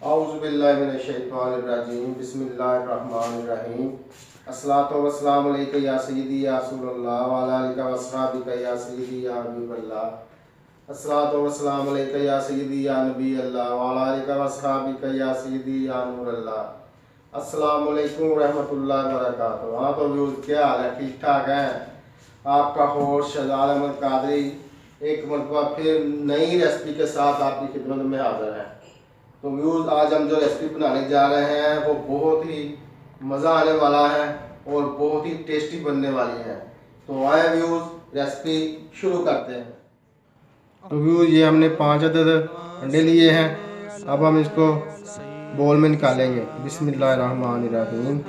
औज़ुबिल्लाहिमिनश्शैतानिर्रजीम बिस्मिल्लाहिर्रहमानिर्रहीम अस्सलातु वस्सलामु अलैका या सय्यदी या रसूलल्लाह व अला आलिका व अस्हाबिका या सय्यदी या हबीबल्लाह अस्सलातु वस्सलामु अलैका या सय्यदी या नबी अल्लाह व अला आलिका व अस्हाबिका या सय्यदी या नूरल्लाह। अस्सलामु अलैकुम रहमतुल्लाहि व बरकातुहू। हाँ तो व्यूज़, क्या हाल है? ठीक ठाक है? आपका होस्ट शहजाद अहमद कादरी एक मरतबा फिर नई रेसिपी के साथ आपकी खिदमत में हाजिर है। तो व्यूज़, आज हम जो रेसिपी बनाने जा रहे हैं वो बहुत ही मज़ा आने वाला है और बहुत ही टेस्टी बनने वाली है। तो आए व्यूज़, रेसिपी शुरू करते हैं। तो व्यूज़, ये हमने 5 अदद अंडे लिए हैं। अब हम इसको बोल में निकालेंगे। बिस्मिल्लाहिर्रहमानिर्रहीम।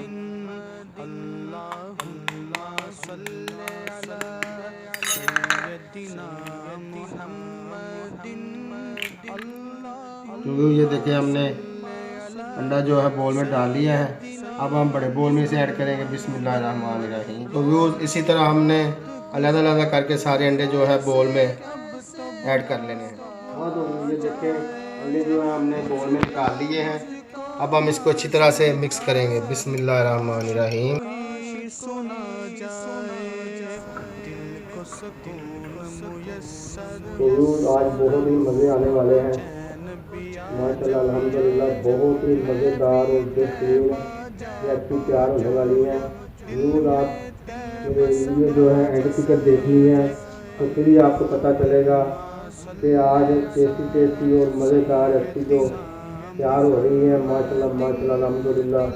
तो ये देखिए, हमने अंडा जो है बोल में डाल लिया है। अब हम बड़े बोल में इसे ऐड करेंगे। बिस्मिल्लाहिर्रहमानिर्रहीम। तो व्यूज़, इसी तरह हमने अलग-अलग करके सारे अंडे जो है बोल में ऐड कर लेने हैं। हाँ तो ये देखिए, अंडे जो है हमने बोल में निकाल लिए हैं। अब हम इसको अच्छी तरह से मिक्स करेंगे। बिस्मिल्लाहिर्रहमानिर्रहीम। तो आज बहुत ही मज़े आने वाले हैं माशाल्लाह, अल्हम्दुलिल्लाह। बहुत ही मज़ेदार और बेहतरीन रेसिपी तैयार होने वाली है। ज़रूर आप मेरे वीडियो जो है एंड तक देखनी है, तो फिर ही आपको पता चलेगा कि आज टेस्टी और मज़ेदार रेसिपी जो तैयार हो रही है माशाल्लाह माशाल्लाह अल्हम्दुलिल्लाह,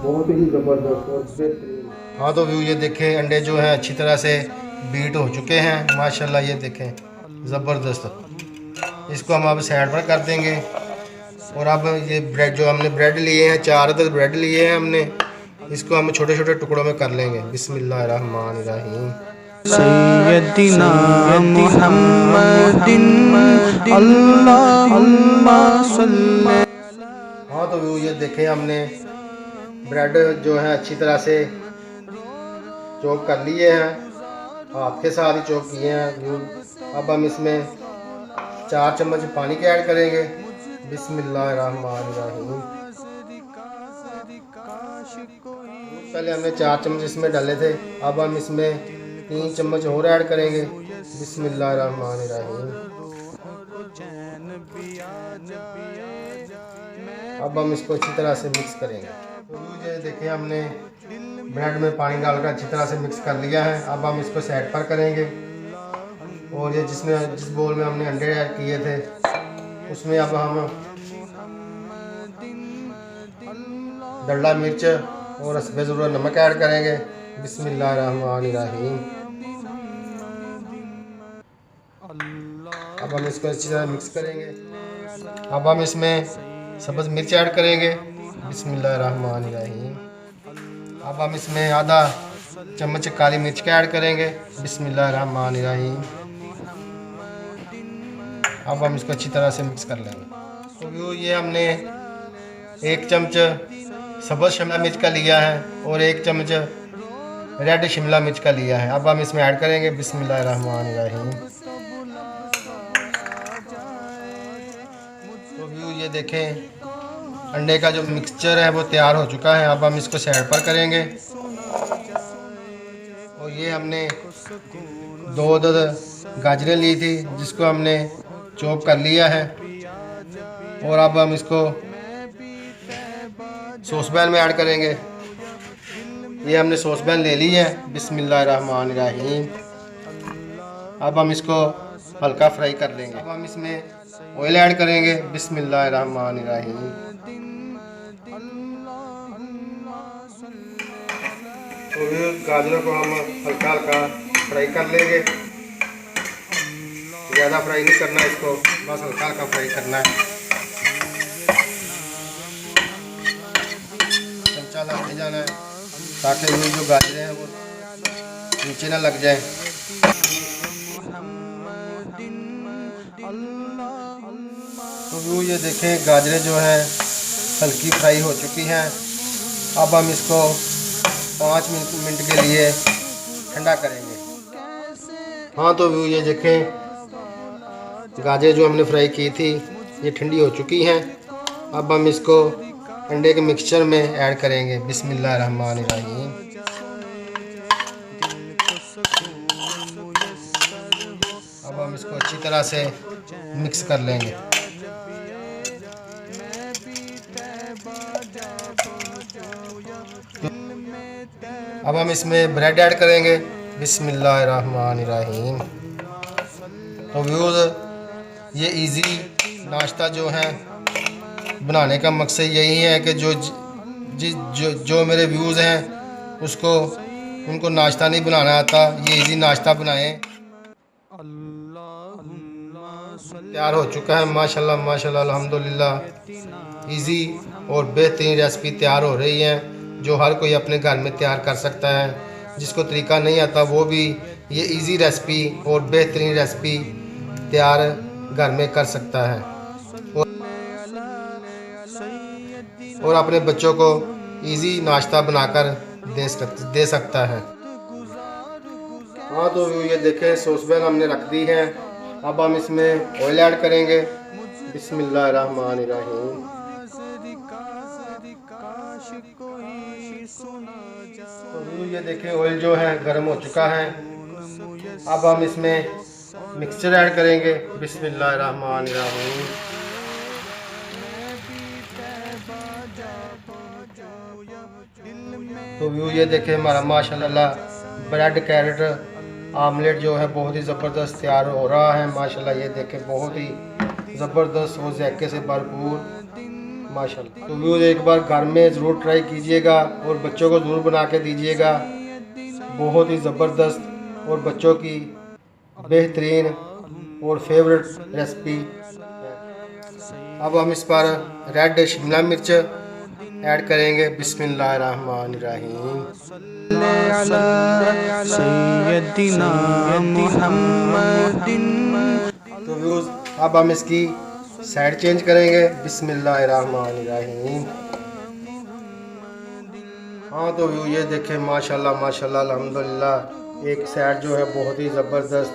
बहुत ही ज़बरदस्त और बेहतरीन। हाँ तो व्यू, ये देखें, अंडे जो हैं अच्छी तरह से बीट हो चुके हैं माशाल्लाह। ये देखें, ज़बरदस्त। इसको हम अब साइड पर कर देंगे। और अब ये ब्रेड जो हमने ब्रेड लिए हैं, 4 अदद ब्रेड लिए हैं हमने, इसको हम छोटे छोटे टुकड़ों में कर लेंगे। बिस्मिल्लाहिर्रहमानिर्रहीम। सय्यदिना मुहम्मदिन अल्लाहुम्मा सल्ली। हाँ तो व्यू, ये देखें, हमने ब्रेड जो है अच्छी तरह से चॉप कर लिए हैं, हाथ के साथ ही चॉप किए हैं व्यू। अब हम इसमें 4 चम्मच पानी के ऐड करेंगे। बिस्मिल्लाहिर्रहमानिर्रहीम। पहले हमने 4 चम्मच इसमें डाले थे, अब हम इसमें 3 चम्मच और ऐड करेंगे। बिस्मिल्लाहिर्रहमानिर्रहीम। अब हम इसको अच्छी तरह से मिक्स करेंगे। तो ये देखिए, हमने ब्रेड में पानी डालकर अच्छी तरह से मिक्स कर लिया है। अब हम इसको साइड पर करेंगे। और ये जिस बोल में हमने अंडे ऐड किए थे उसमें अब हम दल्ला मिर्च और हस्बे ज़रूरत नमक ऐड करेंगे। बिस्मिल्लाहिर्रहमानिर्रहीम। अब हम इसको अच्छी तरह मिक्स करेंगे। अब हम इसमें सब्ज़ मिर्च ऐड करेंगे। बिस्मिल्लाहिर्रहमानिर्रहीम। अब हम इसमें आधा चम्मच काली मिर्च का ऐड करेंगे। बिस्मिल्लाहिर्रहमानिर्रहीम। अब हम इसको अच्छी तरह से मिक्स कर लेंगे। तो ये हमने 1 चम्मच सब्ज़ शिमला मिर्च का लिया है और 1 चम्मच रेड शिमला मिर्च का लिया है। अब हम इसमें ऐड करेंगे। बिस्मिल्लाहिर्रहमानिर्रहीम। तो व्यू, ये देखें, अंडे का जो मिक्सचर है वो तैयार हो चुका है। अब हम इसको साइड पर करेंगे। और ये हमने 2 अदद गाजरें ली थी जिसको हमने चॉप कर लिया है। और अब हम इसको सॉस पैन में ऐड करेंगे। ये हमने सॉस पैन ले ली है। बिस्मिल्लाहिर्रहमानिर्रहीम। अब हम इसको हल्का फ्राई कर लेंगे। अब हम इसमें ऑयल ऐड करेंगे। बिस्मिल्लाहिर्रहमानिर्रहीम। तो ये गाजरों को हम हल्का हल्का फ्राई कर लेंगे। ज़्यादा फ्राई नहीं करना है इसको, बस हल्का हल्का फ्राई करना है। चमचा लगाते जाना है ताकि ये जो गाजरें हैं वो नीचे ना लग जाए। तो वो ये देखें, गाजरें जो हैं हल्की फ्राई हो चुकी हैं। अब हम इसको 5 मिनट के लिए ठंडा करेंगे। हाँ तो वो ये देखें, गाजरें जो हमने फ्राई की थी ये ठंडी हो चुकी हैं। अब हम इसको अंडे के मिक्सचर में ऐड करेंगे। बिस्मिल्लाहिर्रहमानिर्रहीम। अब हम इसको अच्छी तरह से मिक्स कर लेंगे। अब हम इसमें ब्रेड ऐड करेंगे। बिस्मिल्लाहिर्रहमानिर्रहीम। तो व्यूज़, ये इजी नाश्ता जो है बनाने का मकसद यही है कि जो मेरे व्यूज़ हैं उनको नाश्ता नहीं बनाना आता, ये इजी नाश्ता बनाएं। तैयार हो चुका है माशाल्लाह माशाल्लाह अल्हम्दुलिल्लाह। इजी और बेहतरीन रेसिपी तैयार हो रही है जो हर कोई अपने घर में तैयार कर सकता है। जिसको तरीका नहीं आता वो भी ये इजी रेसिपी और बेहतरीन रेसिपी तैयार घर में कर सकता है और अपने बच्चों को इजी नाश्ता बनाकर दे सकता है। हाँ तो ये देखें, सॉसपैन हमने रख दी है। अब हम इसमें ऑयल ऐड करेंगे। बिस्मिल्लाहिर्रहमानिर्रहीम। तो ये देखें, ऑयल जो है गर्म हो चुका है। अब हम इसमें मिक्सचर ऐड करेंगे। बिस्मिल्लाहिर्रहमानिर्रहीम। तो व्यू ये देखें, हमारा माशाल्लाह ब्रेड कैरेट आमलेट जो है बहुत ही ज़बरदस्त तैयार हो रहा है माशाल्लाह। ये देखें, बहुत ही ज़बरदस्त और ज़ायके से भरपूर माशाल्लाह। तो व्यू एक बार घर में ज़रूर ट्राई कीजिएगा और बच्चों को ज़रूर बना के दीजिएगा। बहुत ही ज़बरदस्त और बच्चों की बेहतरीन और फेवरेट रेसिपी। अब हम इस पर रेड शिमला मिर्च ऐड करेंगे। बिस्मिल्लाहिर्रहमानिर्रहीम। सैयदना मुहम्मदिन। तो व्यूज़, अब हम इसकी साइड चेंज करेंगे। बिस्मिल्लाहिर्रहमानिर्रहीम। हाँ तो व्यू ये देखें, माशाल्लाह माशाल्लाह अल्हम्दुलिल्लाह, एक साइड जो है बहुत ही ज़बरदस्त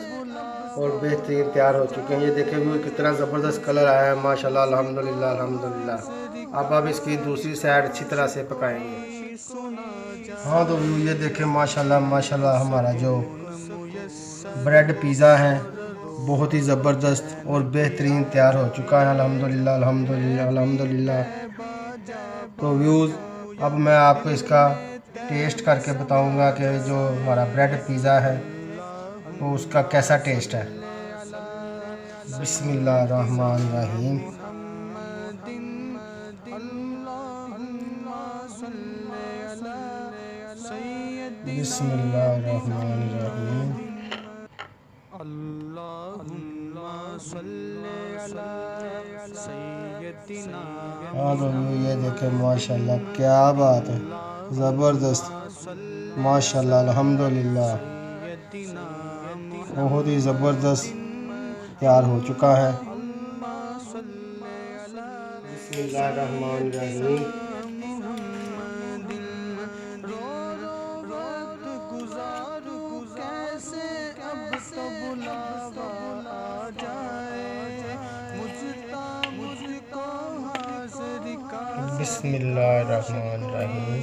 और बेहतरीन तैयार हो चुके हैं। ये देखें व्यू, कितना ज़बरदस्त कलर आया है माशाल्लाह अल्हम्दुलिल्लाह अल्हम्दुलिल्लाह। अब इसकी दूसरी साइड अच्छी तरह से पकाएंगे। हाँ तो व्यू ये देखें, माशाल्लाह माशाल्लाह, हमारा जो ब्रेड पिज़्ज़ा है बहुत ही ज़बरदस्त और बेहतरीन तैयार हो चुका है अल्हम्दुलिल्लाह अल्हम्दुलिल्लाह अल्हम्दुलिल्लाह। तो व्यूज़, अब मैं आपको इसका टेस्ट करके बताऊंगा कि जो हमारा ब्रेड पिज़्ज़ा है तो उसका कैसा टेस्ट है। बिस्मिल्लाहिर्रहमानिर्रहीम। बिस्मिल्लाहिर्रहमानिर्रहीम। हाँ तो ये देखें, माशाल्लाह क्या बात है, ज़बरदस्त माशाल्लाह अल्हम्दुलिल्लाह, बहुत ही ज़बरदस्त तैयार हो चुका है। बिस्मिल्लाहिर्रहमानिर्रहीम। बिस्मिल्लाहिर्रहमानिर्रहीम।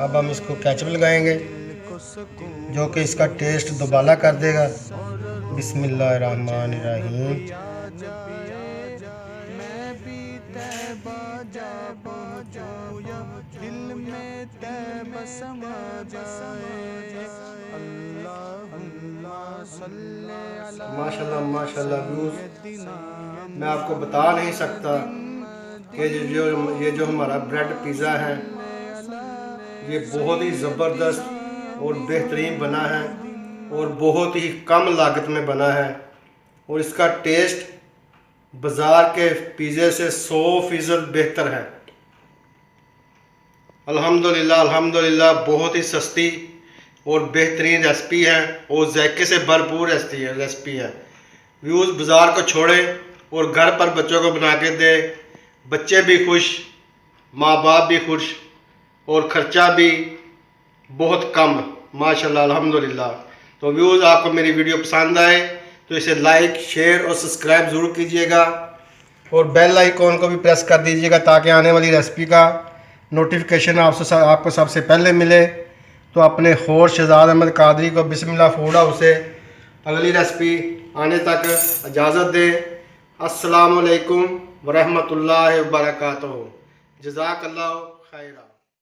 अब हम इसको केचप लगाएंगे जो कि इसका टेस्ट दोबारा कर देगा। बिस्मिल्लाहिर्रहमानिर्रहीम। माशाल्लाह माशाल्लाह व्यूज़, मैं आपको बता नहीं सकता कि ये जो हमारा ब्रेड पिज़्ज़ा है ये बहुत ही ज़बरदस्त और बेहतरीन बना है और बहुत ही कम लागत में बना है और इसका टेस्ट बाज़ार के पिज़्ज़े से 100% बेहतर है अल्हम्दुलिल्लाह अल्हम्दुलिल्लाह। बहुत ही सस्ती और बेहतरीन रेसिपी है और ज़ायके से भरपूर रेसिपी है। व्यूज़, बाज़ार को छोड़ें और घर पर बच्चों को बना के दें। बच्चे भी खुश, माँ बाप भी खुश और ख़र्चा भी बहुत कम माशाल्लाह अल्हम्दुलिल्लाह। तो व्यूज़, आपको मेरी वीडियो पसंद आए तो इसे लाइक शेयर और सब्सक्राइब ज़रूर कीजिएगा। और बेल आइकॉन को भी प्रेस कर दीजिएगा ताकि आने वाली रेसिपी का नोटिफिकेशन आपको सबसे पहले मिले। तो अपने होर शहजाद अहमद कादरी को बिस्मिल्लाह फूड हाउस से अगली रेसिपी आने तक इजाज़त दें। अस्सलामु अलैकुम वरहमतुल्लाहि वबरकातुहू। जज़ाकल्लाहु खैरा।